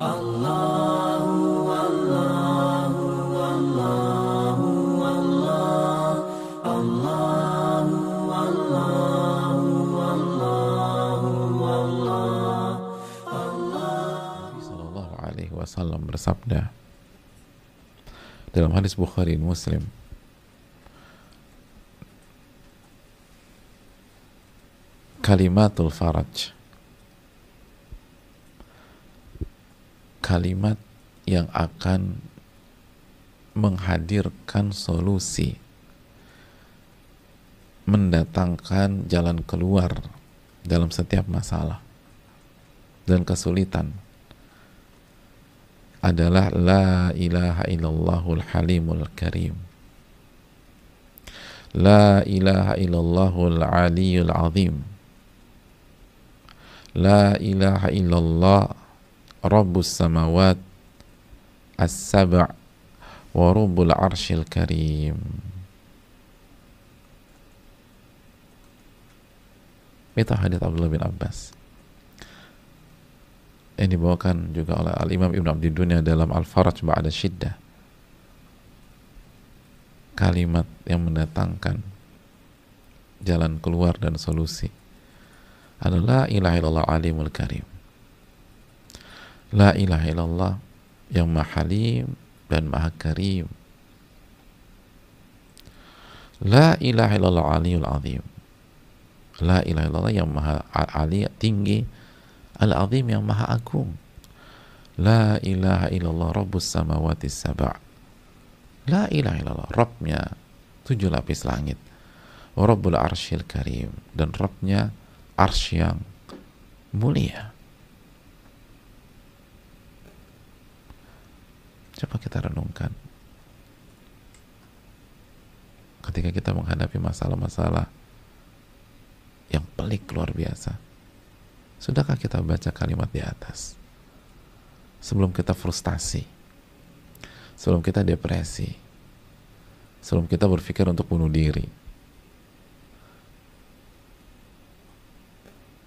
Sallallahu alaihi wasallam bersabda dalam hadis Bukhari dan Muslim, kalimatul faraj, kalimat yang akan menghadirkan solusi, mendatangkan jalan keluar dalam setiap masalah dan kesulitan, adalah la ilaha illallahul halimul karim, la ilaha illallahul aliyul azim, la ilaha illallah rabbus samawat as-sab' wa rabbul arsyil karim. Itu hadits Abdullah bin Abbas yang dibawakan juga oleh Al-Imam Ibn Abdi Dunya dalam Al-Faraj Ba'da Syiddah. Kalimat yang mendatangkan jalan keluar dan solusi adalah la ilaha illallah alimul karim, la ilaha illallah yang maha halim dan maha karim, la ilaha illallah aliyul azim, la ilaha illallah yang maha ali tinggi, al-azim yang maha agung, la ilaha illallah rabbus samawati sab', la ilaha illallah Rabbnya 7 lapis langit, wa rabbul arsyil karim, dan Rabbnya arsy yang mulia. Coba kita renungkan ketika kita menghadapi masalah-masalah yang pelik luar biasa, sudahkah kita baca kalimat di atas sebelum kita frustasi, sebelum kita depresi, sebelum kita berpikir untuk bunuh diri?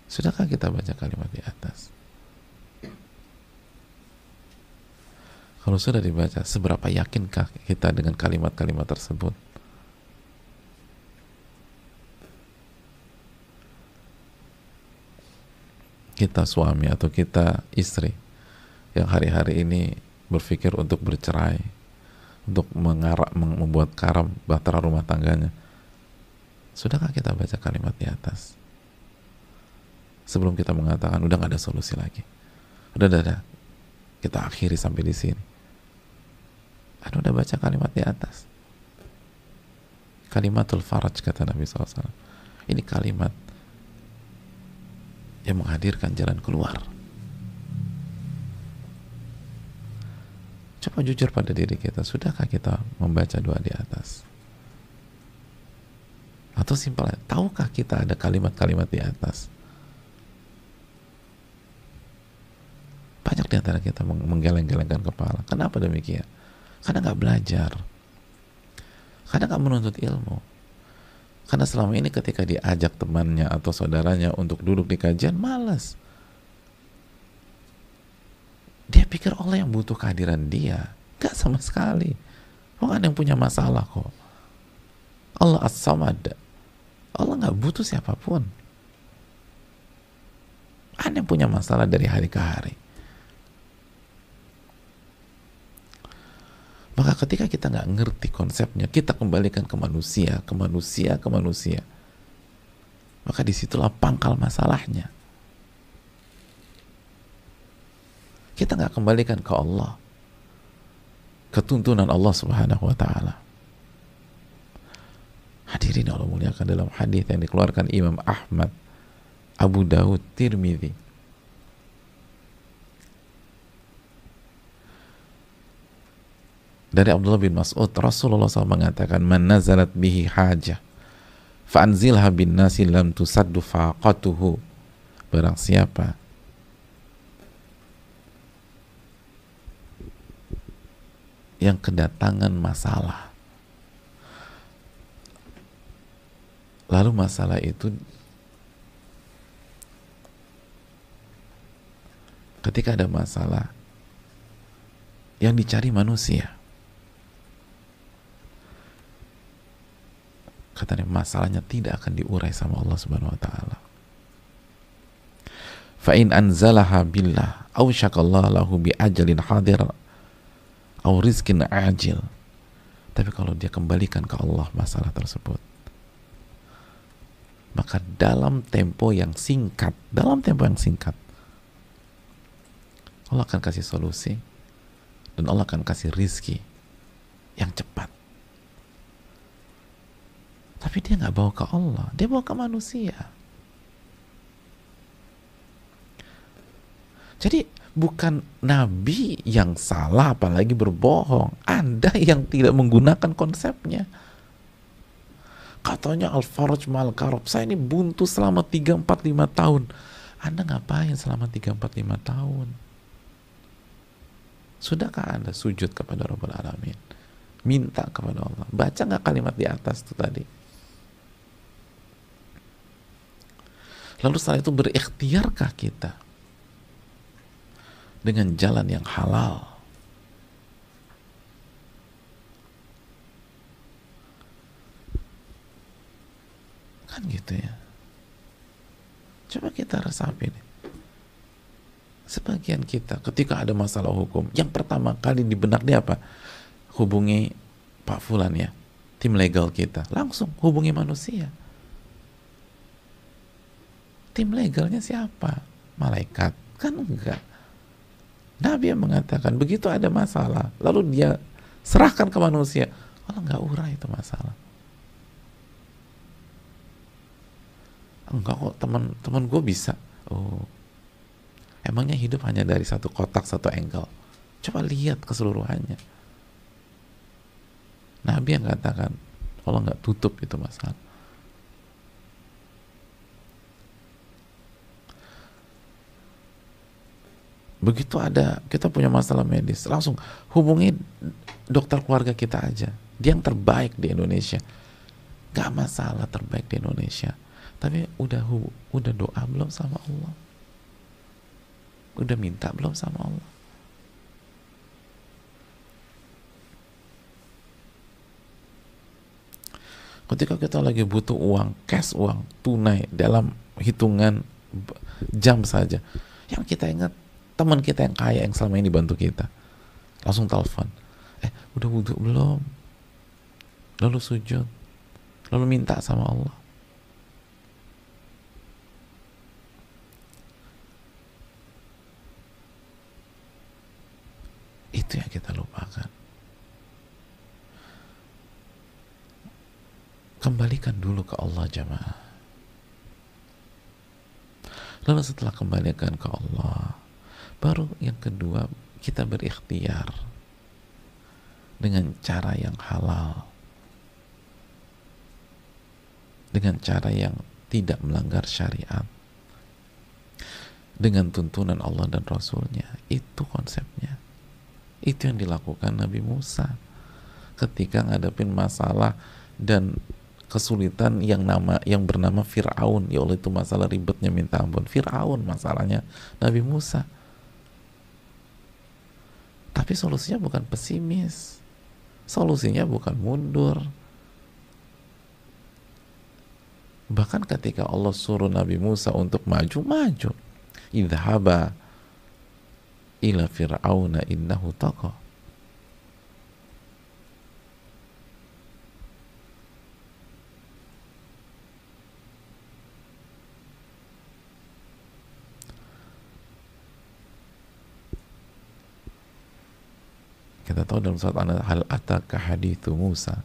Sudahkah kita baca kalimat di atas? Kalau sudah dibaca, seberapa yakinkah kita dengan kalimat-kalimat tersebut? Kita suami atau kita istri yang hari-hari ini berpikir untuk bercerai, untuk membuat karam bahtera rumah tangganya, sudahkah kita baca kalimat di atas sebelum kita mengatakan udah gak ada solusi lagi, udah kita akhiri sampai di sini? Anda udah baca kalimat di atas? Kalimatul faraj kata Nabi SAW. Ini kalimat yang menghadirkan jalan keluar. Coba jujur pada diri kita, sudahkah kita membaca doa di atas? Atau simpelnya, tahukah kita ada kalimat-kalimat di atas? Banyak di antara kita menggeleng-gelengkan kepala. Kenapa demikian? Karena nggak belajar, karena nggak menuntut ilmu. Karena selama ini ketika diajak temannya atau saudaranya untuk duduk di kajian, malas. Dia pikir Allah yang butuh kehadiran dia. Gak sama sekali. Orang ada yang punya masalah kok. Allah As-Samad. Allah gak butuh siapapun. Ada yang punya masalah dari hari ke hari. Maka ketika kita nggak ngerti konsepnya, kita kembalikan ke manusia, ke manusia, ke manusia. Maka disitulah pangkal masalahnya. Kita nggak kembalikan ke Allah, ketuntunan Allah Subhanahu wa Ta'ala. Hadirin Allah muliakan, dalam hadis yang dikeluarkan Imam Ahmad, Abu Daud, Tirmidzi, dari Abdullah bin Mas'ud, Rasulullah SAW mengatakan, man nazalat bihi hajah fa'anzilha bin nasi lam tusaddu faqatuhu. Barang siapa yang kedatangan masalah, lalu masalah itu ketika ada masalah yang dicari manusia. Katanya masalahnya tidak akan diurai sama Allah Subhanahu wa taala. Fa in anzalaha billah aw syakallahu lahu bi ajalin hadir aw rizkin ajil. Tapi kalau dia kembalikan ke Allah masalah tersebut, maka dalam tempo yang singkat Allah akan kasih solusi dan Allah akan kasih rizki yang cepat. Tapi dia nggak bawa ke Allah, dia bawa ke manusia. Jadi bukan Nabi yang salah, apalagi berbohong. Anda yang tidak menggunakan konsepnya. Katanya Al-Faraj Ma'al Karob, saya ini buntu selama 3, 4, 5 tahun. Anda ngapain selama 3, 4, 5 tahun? Sudahkah Anda sujud kepada Rabbul Alamin? Minta kepada Allah. Baca nggak kalimat di atas itu tadi? Lalu setelah itu berikhtiarkah kita dengan jalan yang halal? Kan gitu ya. Coba kita resapin. Sebagian kita ketika ada masalah hukum, yang pertama kali di benak dia apa? Hubungi Pak Fulan ya, tim legal kita. Langsung hubungi manusia. Tim legalnya siapa? Malaikat? Kan enggak. Nabi yang mengatakan begitu ada masalah, lalu dia serahkan ke manusia, Allah nggak urai itu masalah. Enggak kok, teman gue bisa. Oh, emangnya hidup hanya dari satu kotak, satu angle? Coba lihat keseluruhannya. Nabi yang katakan Allah nggak tutup itu masalah. Begitu ada, kita punya masalah medis, langsung hubungi dokter keluarga kita aja. Dia yang terbaik di Indonesia. Gak masalah terbaik di Indonesia. Tapi udah doa belum sama Allah? Udah minta belum sama Allah? Ketika kita lagi butuh uang, cash uang, tunai, dalam hitungan jam saja, yang kita ingat teman kita yang kaya yang selama ini bantu kita, langsung telepon, udah wudhu belum? Lalu sujud, lalu minta sama Allah. Itu yang kita lupakan. Kembalikan dulu ke Allah jamaah. Lalu setelah kembalikan ke Allah, baru yang kedua kita berikhtiar dengan cara yang halal, dengan cara yang tidak melanggar syariat, dengan tuntunan Allah dan Rasulnya. Itu konsepnya. Itu yang dilakukan Nabi Musa ketika ngadepin masalah dan kesulitan yang bernama Fir'aun. Ya Allah, itu masalah ribetnya minta ampun. Fir'aun masalahnya Nabi Musa. Tapi solusinya bukan pesimis, solusinya bukan mundur. Bahkan ketika Allah suruh Nabi Musa untuk maju, idhaba ila fir'auna innahu tagha. Kita tahu dalam surat Hal ataka hadithu Musa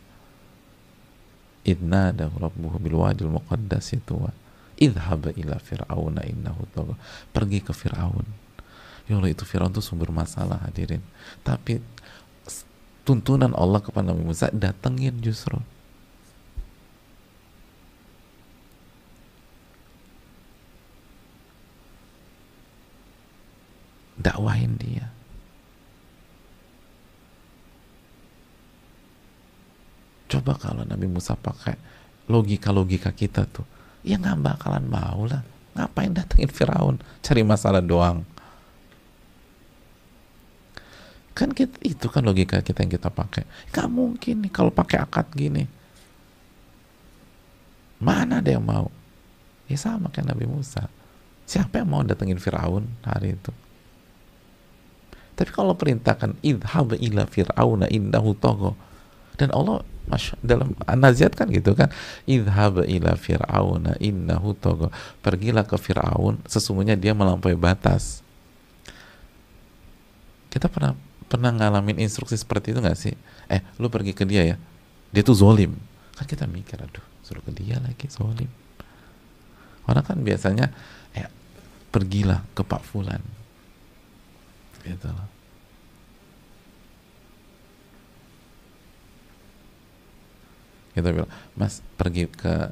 idnadahu rabbuhu bil wadil muqaddasi tuwa idhhab ila fir'auna innahu tagha. Pergi ke Fir'aun. Ya Allah, itu Fir'aun itu sumber masalah hadirin. Tapi tuntunan Allah kepada Nabi Musa, datengin justru. Dakwahin dia. Coba kalau Nabi Musa pakai logika-logika kita tuh, ya nggak bakalan mau lah. Ngapain datengin Firaun, cari masalah doang. Kan kita, itu kan logika kita yang kita pakai. Gak mungkin nih kalau pakai akad gini. Mana ada yang mau? Ya sama kayak Nabi Musa. Siapa yang mau datengin Fir'aun hari itu? Tapi kalau perintahkan idhab ila fir'auna innahu tagha, dan Allah dalam An-Naziat kan gitu kan, idhab ila fir'auna innahu tagha, pergilah ke Fir'aun, sesungguhnya dia melampaui batas. Kita pernah ngalamin instruksi seperti itu nggak sih? Lu pergi ke dia ya, dia tuh zolim. Kan kita mikir, aduh suruh ke dia lagi zolim. Orang kan biasanya pergilah ke Pak Fulan gitu loh. Kita bilang, Mas pergi ke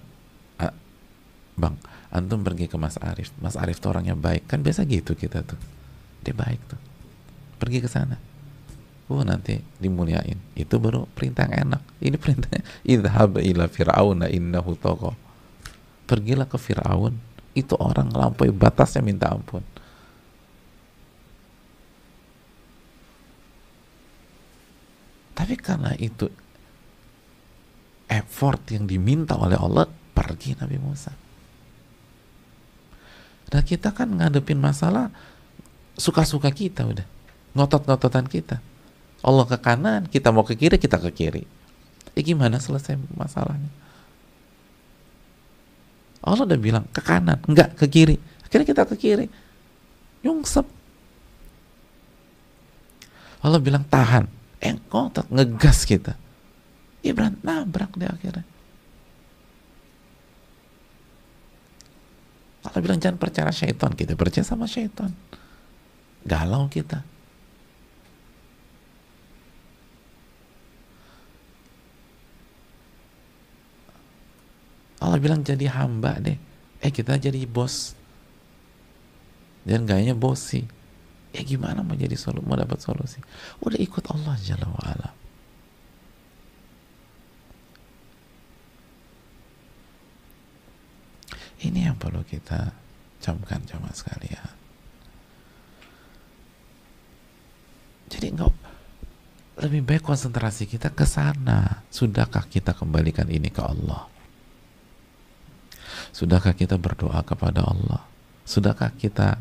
Bang, antum pergi ke Mas Arif. Mas Arif tuh orangnya baik. Kan biasa gitu kita tuh. Dia baik tuh. Pergi ke sana. Nanti dimuliain. Itu baru perintah yang enak. Ini perintahnya idhab ila fir'auna innahu tagha. Pergilah ke Fir'aun. Itu orang ngelampaui batasnya minta ampun. Tapi karena itu effort yang diminta oleh Allah, pergi Nabi Musa. Nah kita kan ngadepin masalah suka-suka kita udah. Ngotot-ngototan kita. Allah ke kanan, kita mau ke kiri, kita ke kiri. Gimana selesai masalahnya? Allah udah bilang ke kanan, enggak ke kiri. Akhirnya kita ke kiri. Nyungsep. Allah bilang tahan. Ngotot, ngegas kita. Ibrahim nabrak dia akhirnya. Allah bilang jangan percaya syaitan, kita percaya sama syaitan. Galau kita. Allah bilang jadi hamba deh. Kita jadi bos. Dan gayanya bosi. Gimana mau jadi mau dapat solusi? Udah ikut Allah Jalla wa'ala. Ini yang perlu kita camkan jamaah sekalian. Jadi lebih baik konsentrasi kita ke sana. Sudahkah kita kembalikan ini ke Allah? Sudahkah kita berdoa kepada Allah? Sudahkah kita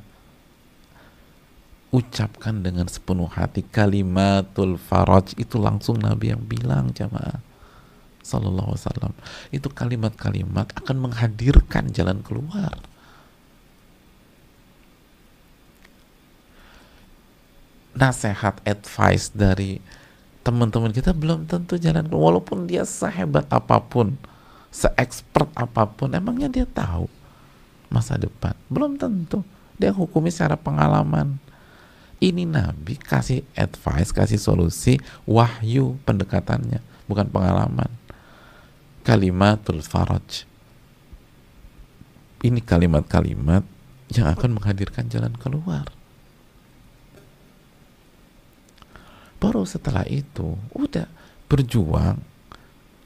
ucapkan dengan sepenuh hati kalimatul faraj? Itu langsung Nabi yang bilang jamaah sallallahu alaihi wasallam. Itu kalimat-kalimat akan menghadirkan jalan keluar. Nasihat, advice dari teman-teman kita belum tentu jalan keluar. Walaupun dia sehebat apapun, se-expert apapun, emangnya dia tahu masa depan? Belum tentu. Dia hukumi secara pengalaman. Ini Nabi kasih advice, kasih solusi, wahyu pendekatannya, bukan pengalaman. Kalimatul faraj. Ini kalimat-kalimat yang akan menghadirkan jalan keluar. Baru setelah itu udah berjuang,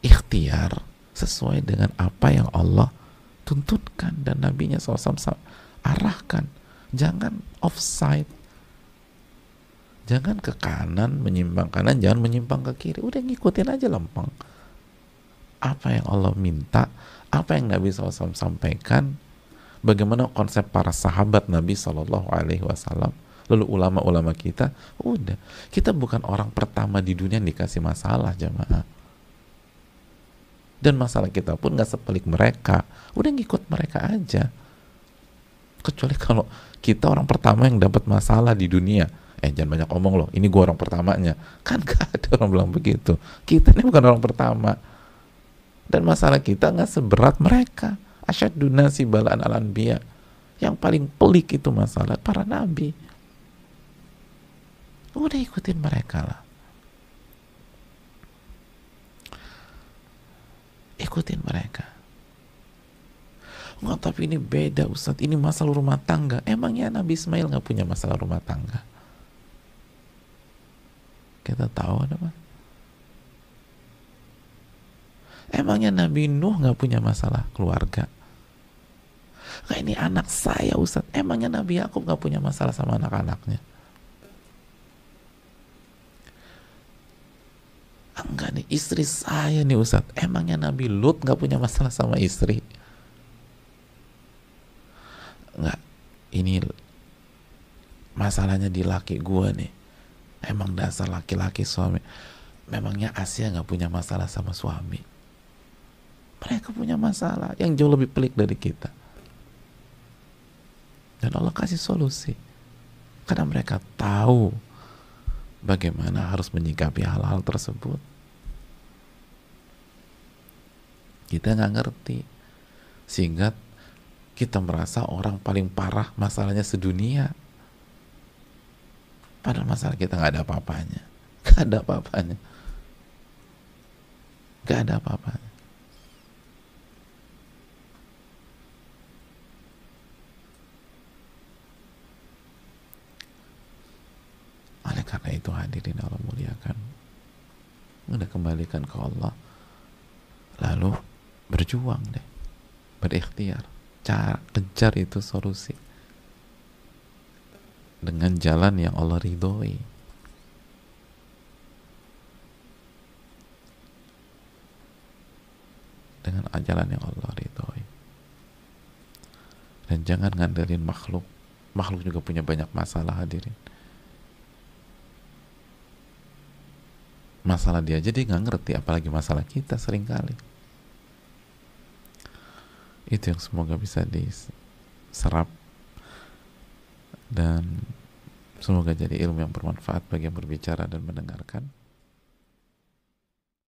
ikhtiar sesuai dengan apa yang Allah tuntunkan dan Nabinya SAW arahkan. Jangan offside, jangan ke kanan, menyimpang kanan, jangan menyimpang ke kiri. Udah ngikutin aja lempeng. Apa yang Allah minta, apa yang Nabi SAW sampaikan, bagaimana konsep para sahabat Nabi SAW, lalu ulama-ulama kita, udah. Kita bukan orang pertama di dunia yang dikasih masalah jamaah. Dan masalah kita pun gak sepelik mereka. Udah ngikut mereka aja. Kecuali kalau kita orang pertama yang dapat masalah di dunia. Jangan banyak omong loh, ini gua orang pertamanya. Kan gak ada orang bilang begitu. Kita ini bukan orang pertama. Dan masalah kita gak seberat mereka. Asyadun nasi balaan al-anbiya. Yang paling pelik itu masalah para nabi. Udah ikutin mereka lah. Ikutin mereka. Nggak, tapi ini beda Ustadz, ini masalah rumah tangga. Emangnya Nabi Ismail nggak punya masalah rumah tangga? Kita tahu ada apa? Emangnya Nabi Nuh nggak punya masalah keluarga? Nggak, ini anak saya Ustadz. Emangnya Nabi Yakub nggak punya masalah sama anak-anaknya? Istri saya nih Ustadz, emangnya Nabi Lut nggak punya masalah sama istri? Nggak, ini masalahnya di laki gua nih. Emang dasar laki-laki suami. Memangnya Asia nggak punya masalah sama suami? Mereka punya masalah yang jauh lebih pelik dari kita. Dan Allah kasih solusi. Karena mereka tahu bagaimana harus menyikapi hal-hal tersebut. Kita nggak ngerti. Sehingga kita merasa orang paling parah masalahnya sedunia. Padahal masalah kita nggak ada apa-apanya. Nggak ada apa-apanya. Nggak ada apa-apanya. Oleh karena itu hadirin Allah muliakan, udah kembalikan ke Allah, lalu berjuang deh, berikhtiar, kejar itu solusi dengan jalan yang Allah ridhoi, dengan jalan yang Allah ridhoi. Dan jangan ngandelin makhluk. Makhluk juga punya banyak masalah hadirin. Masalah dia jadi nggak ngerti, apalagi masalah kita seringkali. Itu yang semoga bisa diserap dan semoga jadi ilmu yang bermanfaat bagi yang berbicara dan mendengarkan.